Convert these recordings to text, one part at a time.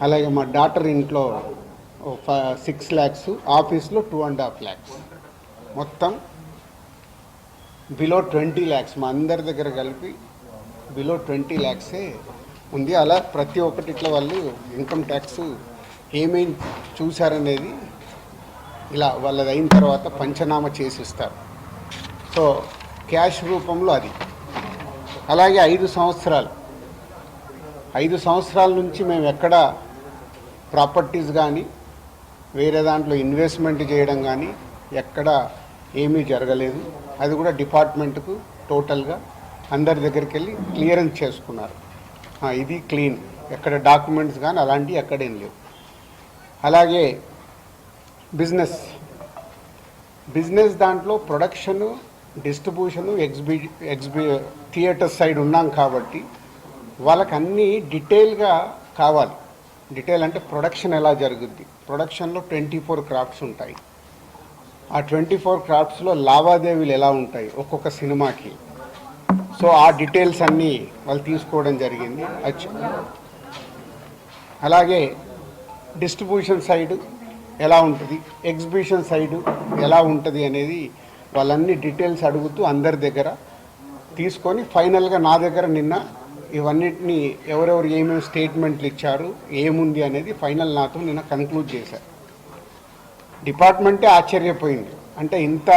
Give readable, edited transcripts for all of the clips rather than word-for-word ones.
అలాగే మా డాటర్ ఇంట్లో 6 lakhs, ఆఫీస్లో 2.5 lakhs, మొత్తం బిలో 20 lakhs. మా అందరి దగ్గర కలిపి బిలో 20 lakhs ఉంది. అలా ప్రతి ఒక్కటి ఇట్లా వాళ్ళు ఇన్కమ్ ట్యాక్స్ ఏమేమి చూశారనేది ఇలా వాళ్ళది అయిన తర్వాత పంచనామా చేసిస్తారు. సో క్యాష్ రూపంలో అది. అలాగే 5 సంవత్సరాల నుంచి మేము ఎక్కడ ప్రాపర్టీస్ కానీ వేరే దాంట్లో ఇన్వెస్ట్మెంట్ చేయడం కానీ ఎక్కడ ఏమీ జరగలేదు. అది కూడా డిపార్ట్మెంట్కు టోటల్గా అందరి దగ్గరికి వెళ్ళి క్లియరెన్స్ చేసుకున్నారు. ఇది క్లీన్, ఎక్కడ డాక్యుమెంట్స్ కానీ అలాంటివి ఎక్కడేం లేవు. అలాగే బిజినెస్ దాంట్లో ప్రొడక్షను, డిస్ట్రిబ్యూషను, థియేటర్ సైడ్ ఉన్నాం కాబట్టి వాళ్ళకి అన్నీ డీటెయిల్గా కావాలి. డీటెయిల్ అంటే ప్రొడక్షన్ ఎలా జరుగుద్ది, ప్రొడక్షన్లో 24 క్రాఫ్ట్స్ ఉంటాయి. ఆ 24 క్రాఫ్ట్స్లో లావాదేవీలు ఎలా ఉంటాయి ఒక్కొక్క సినిమాకి. సో ఆ డీటెయిల్స్ అన్నీ వాళ్ళు తీసుకోవడం జరిగింది. అలాగే డిస్ట్రిబ్యూషన్ సైడ్ ఎలా ఉంటుంది, ఎగ్జిబిషన్ సైడు ఎలా ఉంటుంది అనేది వాళ్ళన్ని డీటెయిల్స్ అడుగుతూ అందరి దగ్గర తీసుకొని ఫైనల్గా నా దగ్గర నిన్న ఇవన్నిటిని ఎవరెవరు ఏమేమి స్టేట్మెంట్లు ఇచ్చారు, ఏముంది అనేది ఫైనల్ నాతో నిన్న కన్క్లూడ్ చేశారు. డిపార్ట్మెంటే ఆశ్చర్యపోయింది. అంటే ఇంత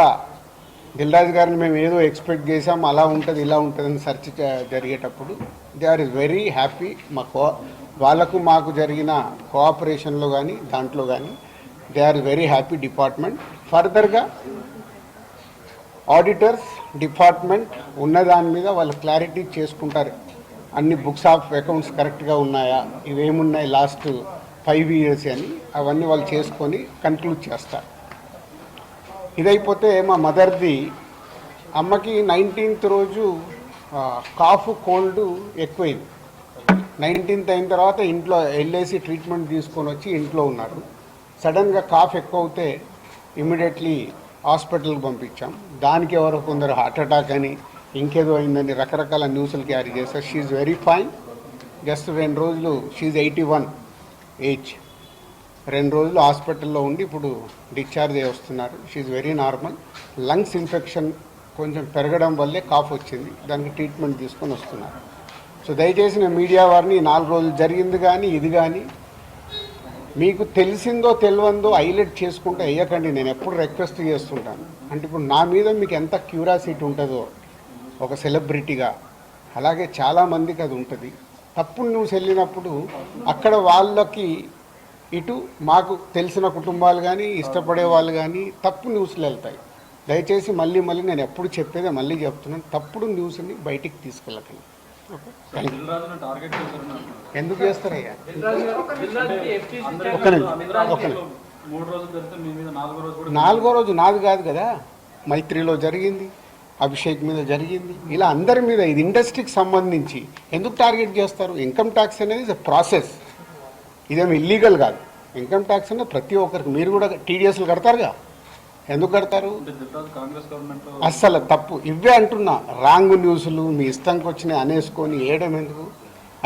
దిల్రాజు గారిని మేము ఏదో ఎక్స్పెక్ట్ చేసాం, అలా ఉంటుంది ఇలా ఉంటుంది అని సెర్చ్ జరిగేటప్పుడు దే ఆర్ వెరీ హ్యాపీ. వాళ్ళకు మాకు జరిగిన కోఆపరేషన్లో కానీ దాంట్లో కానీ they are very happy department. ఫర్దర్గా ఆడిటర్స్ డిపార్ట్మెంట్ ఉన్నదాని మీద వాళ్ళు క్లారిటీ చేసుకుంటారు. అన్ని బుక్స్ ఆఫ్ అకౌంట్స్ కరెక్ట్గా ఉన్నాయా, ఇవేమున్నాయి లాస్ట్ 5 years అని అవన్నీ వాళ్ళు చేసుకొని కన్క్లూడ్ చేస్తారు. ఇదైపోతే మా మదర్ది, అమ్మకి 19th రోజు కాఫ్ కోల్డ్ ఎక్కువైంది. 19th అయిన తర్వాత ఇంట్లో వెళ్ళేసి ట్రీట్మెంట్ తీసుకొని వచ్చి ఇంట్లో ఉన్నారు. సడన్గా కాఫ్ ఎక్కువ అవుతే ఇమీడియట్లీ హాస్పిటల్కి పంపించాం. దానికి ఎవరో కొందరు హార్ట్ అటాక్ అని ఇంకేదో అయిందని రకరకాల న్యూస్లు క్యారీ చేస్తారు. She very fine. జస్ట్ 2 రోజులు, షీఈ్ 81 ఏజ్, 2 రోజులు హాస్పిటల్లో ఉండి ఇప్పుడు డిశ్చార్జ్ అయ్యి వస్తున్నారు. She's very normal. Lungs infection కొంచెం పెరగడం వల్లే కాఫ్ వచ్చింది, దానికి ట్రీట్మెంట్ తీసుకొని వస్తున్నారు. సో దయచేసి నేను మీడియా వారిని 4 రోజులు జరిగింది కానీ ఇది కానీ మీకు తెలిసిందో తెలియందో హైలైట్ చేసుకుంటూ వేయకండి. నేను ఎప్పుడు రిక్వెస్ట్ చేస్తుంటాను. అంటే ఇప్పుడు నా మీద మీకు ఎంత క్యూరియాసిటీ ఉంటుందో ఒక సెలబ్రిటీగా, అలాగే చాలామందికి అది ఉంటుంది. తప్పుడు న్యూస్ వెళ్ళినప్పుడు అక్కడ వాళ్ళకి ఇటు మాకు తెలిసిన కుటుంబాలు కానీ ఇష్టపడే వాళ్ళు కానీ తప్పు న్యూస్లు వెళ్తాయి. దయచేసి మళ్ళీ నేను ఎప్పుడు చెప్పేదే మళ్ళీ చెప్తున్నాను, తప్పుడు న్యూస్ని బయటికి తీసుకెళ్ళకండి. ఎందుకు చేస్తారయ్యా? నాలుగో రోజు నాది కాదు కదా, మైత్రిలో జరిగింది, అభిషేక్ మీద జరిగింది, ఇలా అందరి మీద. ఇది ఇండస్ట్రీకి సంబంధించి ఎందుకు టార్గెట్ చేస్తారు? ఇన్కమ్ ట్యాక్స్ అనేది ప్రాసెస్, ఇదేమి ఇల్లీగల్ కాదు. ఇన్కమ్ ట్యాక్స్ అనేది ప్రతి ఒక్కరికి, మీరు కూడా టీడీఎస్లు కడతారుగా, ఎందుకు కడతారు? అస్సలు తప్పు. ఇవే అంటున్నా, రాంగ్ న్యూస్లు మీ ఇష్టంకి వచ్చినాయి అనేసుకొని వేయడం ఎందుకు?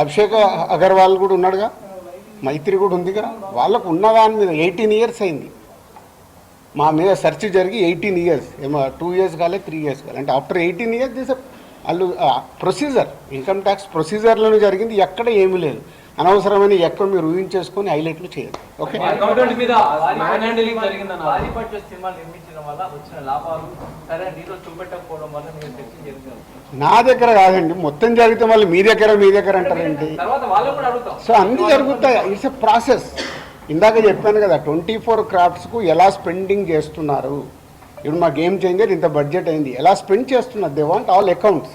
అభిషేక్ అగర్వాల్ కూడా ఉన్నాడుగా, మైత్రి కూడా ఉందిగా, వాళ్ళకు ఉన్నదాని మీద 18 years అయింది. మా మీద సెర్చ్ జరిగి 18 years, ఏమో 2 years కాలే 3 years కాలే. అంటే ఆఫ్టర్ 18 years దిస్ వాళ్ళు ప్రొసీజర్, ఇన్కమ్ ట్యాక్స్ ప్రొసీజర్లోనే జరిగింది, ఎక్కడ ఏమీ లేదు. అనవసరమైన ఎక్కువ మీరు ఊహించేసుకొని హైలైట్లు చేయదు. ఓకే, నా దగ్గర కాదండి, మొత్తం జరిగితే మళ్ళీ మీ దగ్గర అంటారండి. సో అన్నీ జరుగుతాయి, ఇట్స్ ఎ ప్రాసెస్. ఇందాక చెప్పాను కదా, 24 క్రాఫ్ట్స్కు ఎలా స్పెండింగ్ చేస్తున్నారు. ఇప్పుడు మా గేమ్ చేంజర్ ఇంత బడ్జెట్ అయింది, ఎలా స్పెండ్ చేస్తున్నారు. They want all accounts.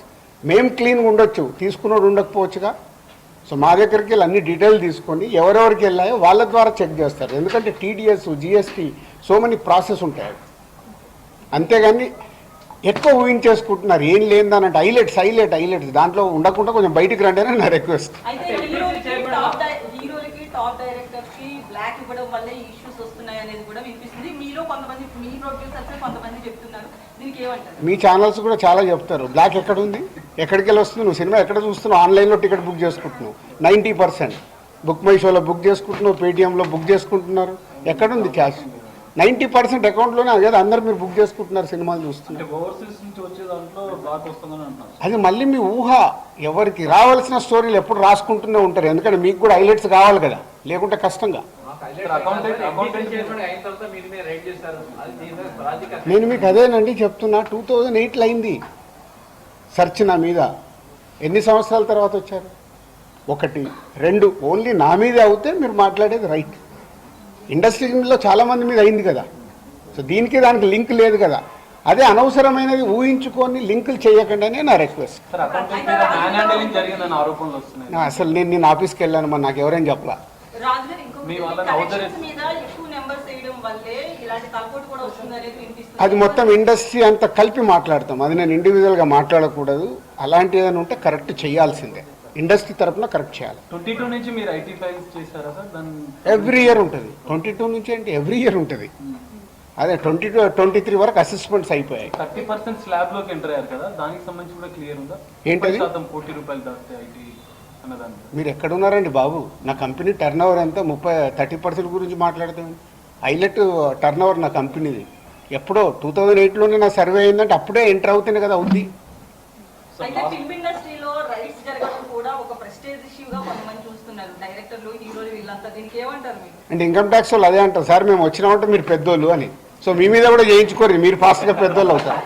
మేము క్లీన్గా ఉండొచ్చు, తీసుకున్నోడు ఉండకపోవచ్చుగా. సో మా దగ్గరికి వెళ్ళి అన్ని డీటెయిల్ తీసుకొని ఎవరెవరికి వెళ్ళాయో వాళ్ళ ద్వారా చెక్ చేస్తారు. ఎందుకంటే TDS, GST, so many process ఉంటాయి. అంతేగాని ఎక్కువ ఊహించేసుకుంటున్నారు, ఏం లేదని. హైలైట్స్ దాంట్లో ఉండకుండా కొంచెం బయటికి రండి అని నా రిక్వెస్ట్. టాప్ డైరెక్టర్స్ కి బ్లాక్ ఇవ్వడం వల్ల ఇష్యూస్ వస్తున్నాయి అనేది కూడా వినిపిస్తుంది. మీలో కొంతమంది, మీ ప్రొడ్యూసర్స్ కొంతమంది చెప్తున్నారు, దీనికి ఏమంటారు? మీ ఛానల్స్ కూడా చాలా చెప్తారు, బ్లాక్ ఎక్కడ ఉంది, ఎక్కడికి వెళ్ళి వస్తుంది, నువ్వు సినిమా ఎక్కడ చూస్తున్నావు, ఆన్లైన్లో టికెట్ బుక్ చేసుకుంటున్నావు 90%. బుక్ మై షోలో బుక్ చేసుకుంటున్నారు, పేటీఎంలో బుక్ చేసుకుంటున్నారు. ఎక్కడుంది క్యాష్? 90% అకౌంట్లోనే కదా అందరు మీరు బుక్ చేసుకుంటున్నారు, సినిమాలు చూస్తున్నారు. అది మళ్ళీ మీ ఊహ. ఎవరికి రావాల్సిన స్టోరీలు ఎప్పుడు రాసుకుంటూనే ఉంటారు, ఎందుకంటే మీకు కూడా హైలైట్స్ కావాలి కదా, లేకుంటే కష్టంగా. నేను మీకు అదేనండి చెప్తున్నా, 2008లో అయింది సెర్చ్ నా మీద. ఎన్ని సంవత్సరాల తర్వాత వచ్చారు? 1, 2 ఓన్లీ నా మీదే అవుతే మీరు మాట్లాడేది రైట్. ఇండస్ట్రీలో చాలామంది మీద అయింది కదా. సో దీనికి దానికి లింక్ లేదు కదా. అదే అనవసరమైనది ఊహించుకొని లింకులు చేయకండి అని నా రిక్వెస్ట్. అసలు నేను ఆఫీస్కి వెళ్ళాను, మరి నాకు ఎవరైనా చెప్పలా. అది మొత్తం ఇండస్ట్రీ అంతా కలిపి మాట్లాడతాం, అది నేను ఇండివిజువల్గా మాట్లాడకూడదు. అలాంటి ఏదైనా ఉంటే కరెక్ట్ చేయాల్సిందే, ఇండస్ట్రీ తరఫున కరెక్ట్ చేయాలి. 22 నుంచి మీరు ఐటీ ఫైల్స్ చేశారా సార్? ఎవ్రీ ఇయర్ ఉంటుంది. 22 నుంచి అంటే ఎవ్రీ ఇయర్ ఉంటుంది. అదే 22, 23 వరకు అసెస్మెంట్స్ అయిపోయాయి. 30% స్లాబ్ లోకి ఎంటర్ అయ్యారు కదా, దానికి సంబంధించి కూడా క్లియర్ ఉందా? ఏంటది? ₹1 కోటి దాటితే ఐటీ అన్నదాన్ని మీరు ఎక్కడున్నారండి బాబు? నా కంపెనీ టర్న్ ఓవర్ ఎంత? 30% గురించి మాట్లాడతాం. హైలైట్ టర్న్ ఓవర్ నా కంపెనీది. ఎప్పుడో 2008లోనే నా సర్వే అయిందంటే అప్పుడే ఎంటర్ అవుతుంది కదా, అవుద్ది. అయితే ఫిల్మ్ ఇండస్ట్రీలో రైట్స్ జరగడం కూడా ఒక ప్రెస్టేజ్ ఇష్యూగా కొంతమంది చూస్తున్నారు, డైరెక్టర్లు, హీరోలు, వీళ్ళంతా. దీనికి ఏమంటారు మీరు? అంటే ఇన్కమ్ ట్యాక్స్ వాళ్ళు అదే అంటారు, సార్ మేము వచ్చినామంటే మీరు పెద్దోళ్ళు అని. సో మీ మీద కూడా చేయించుకోరు, మీరు ఫాస్ట్గా పెద్దోళ్ళు అవుతారు.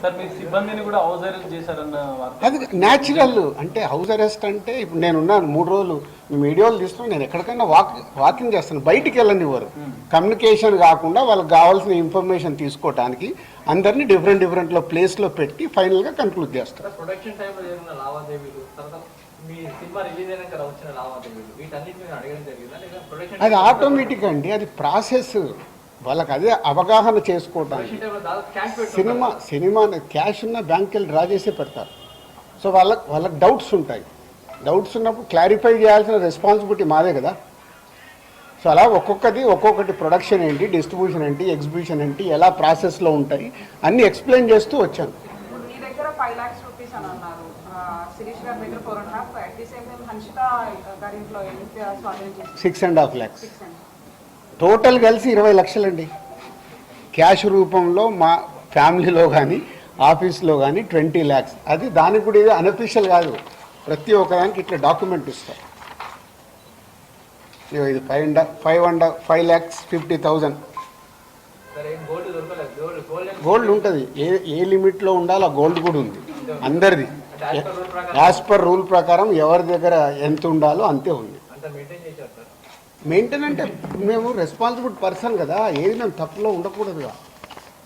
సార్ మీ సిబ్బందిని కూడా హౌస్ అరెస్ట్ చేశారన్న వార్త. అది న్యాచురల్. అంటే హౌస్ అరెస్ట్ అంటే ఇప్పుడు నేనున్నాను 3 రోజులు, మేము వీడియోలు తీస్తున్నాం, నేను ఎక్కడికైనా వాకింగ్ చేస్తాను, బయటికి వెళ్ళండి వారు. కమ్యూనికేషన్ కాకుండా వాళ్ళకి కావాల్సిన ఇన్ఫర్మేషన్ తీసుకోవడానికి అందరినీ డిఫరెంట్లో ప్లేస్లో పెట్టి ఫైనల్గా కంక్లూడ్ చేస్తారు. ప్రొడక్షన్ టైంలో జరిగిన లావాదేవీలు, తర్వాత మీ సినిమా రిలీజ్ అయినాక వచ్చిన లావాదేవీలు, వీటన్నిటిని అడగడం జరిగిందా లేదా? ప్రొడక్షన్ అది ఆటోమేటిక్ అండి, అది ప్రాసెస్. వాళ్ళకి అదే అవగాహన చేసుకోవడానికి. సినిమా క్యాష్ ఉన్న బ్యాంక్కి వెళ్ళి డ్రా చేసే పెడతారు. సో వాళ్ళకి డౌట్స్ ఉంటాయి. డౌట్స్ ఉన్నప్పుడు క్లారిఫై చేయాల్సిన రెస్పాన్సిబిలిటీ మాదే కదా. సో అలా ఒక్కొక్కటి ప్రొడక్షన్ ఏంటి, డిస్ట్రిబ్యూషన్ ఏంటి, ఎగ్జిబిషన్ ఏంటి, ఎలా ప్రాసెస్లో ఉంటాయి అన్నీ ఎక్స్ప్లెయిన్ చేస్తూ వచ్చాను. మీ దగ్గర 5 lakhs rupees అని అన్నారు, శిరీష్ గారి దగ్గర 4.5, at the same time Hanshitha గారి ఇంట్లో ఎంత స్వాధీనం చేశారు? 6.5 lakhs. టోటల్ కలిసి 20 లక్షలండి. క్యాష్ రూపంలో మా ఫ్యామిలీలో కానీ ఆఫీస్లో కానీ 20 lakhs. అది దానికి కూడా ఇది అన్అఫీషియల్ కాదు, ప్రతి ఒక్కదానికి ఇట్లా డాక్యుమెంట్ ఇస్తారు. ఇది 5,50,000 గోల్డ్ ఉంటుంది. ఏ లిమిట్లో ఉండాలో ఆ గోల్డ్ కూడా ఉంది అందరిది. యాజ్ పర్ రూల్ ప్రకారం ఎవరి దగ్గర ఎంత ఉండాలో అంతే ఉంది. మెయింటైన్ అంటే మేము రెస్పాన్సిబుల్ పర్సన్ కదా, ఏది మేము తప్పులో ఉండకూడదుగా.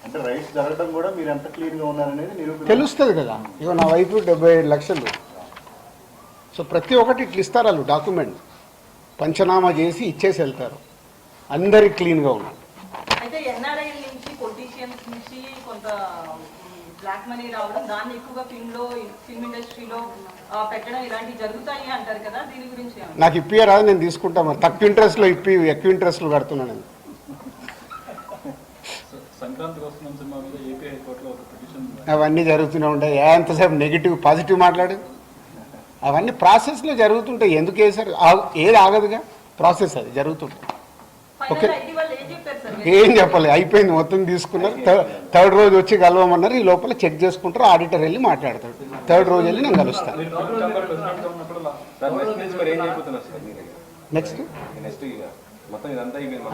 అంటే రైట్స్ జరగడం కూడా మీరు ఎంత క్లీన్గా ఉన్నారనేది తెలుస్తుంది కదా. ఇక నా వైపు 75 లక్షలు. సో ప్రతి ఒక్కటి ఇట్లా ఇస్తారు వాళ్ళు, డాక్యుమెంట్ పంచనామా చేసి ఇచ్చేసి వెళ్తారు. అందరికి క్లీన్గా ఉన్నారు. అయితే ఎన్ఆర్ఐ నుంచి, పొలిటీషియన్స్ నుంచి కొంత బ్లాక్ మనీ రావడం, దాన్ని ఎక్కువగా ఫిల్మ్ ఇండస్ట్రీలో పెట్టడం, ఇలాంటివి జరుగుతాయి అంటారు కదా, దీని గురించి నాకు ఇప్పియరాదు, నేను తీసుకుంటా. మరి తక్కువ ఇంట్రెస్ట్లో ఎక్కువ ఇంట్రెస్ట్లు కడుతున్నాను నేను. అవన్నీ జరుగుతూనే ఉంటాయి. ఎంతసేపు నెగిటివ్ పాజిటివ్ మాట్లాడు, అవన్నీ ప్రాసెస్లో జరుగుతుంటాయి. ఎందుకు వేసారు? ఏది ఆగదుగా, ప్రాసెస్ అది జరుగుతుంటుంది. ఓకే, ఏం చెప్పాలి, అయిపోయింది, మొత్తం తీసుకున్నారు. థర్డ్ రోజు వచ్చి కలవమన్నారు. ఈ లోపల చెక్ చేసుకుంటారు, ఆడిటర్ వెళ్ళి మాట్లాడతాడు. థర్డ్ రోజు వెళ్ళి నేను కలుస్తాను. నెక్స్ట్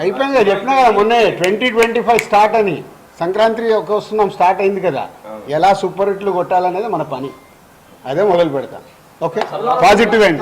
అయిపోయింది కదా, చెప్పినా కదా మొన్నే 2025 స్టార్ట్ అని. సంక్రాంతి వస్తున్నాం, స్టార్ట్ అయింది కదా. ఎలా సూపర్ హిట్లు కొట్టాలనేది మన పని, అదే మొదలు పెడతాం. ఓకే, పాజిటివ్ అండి.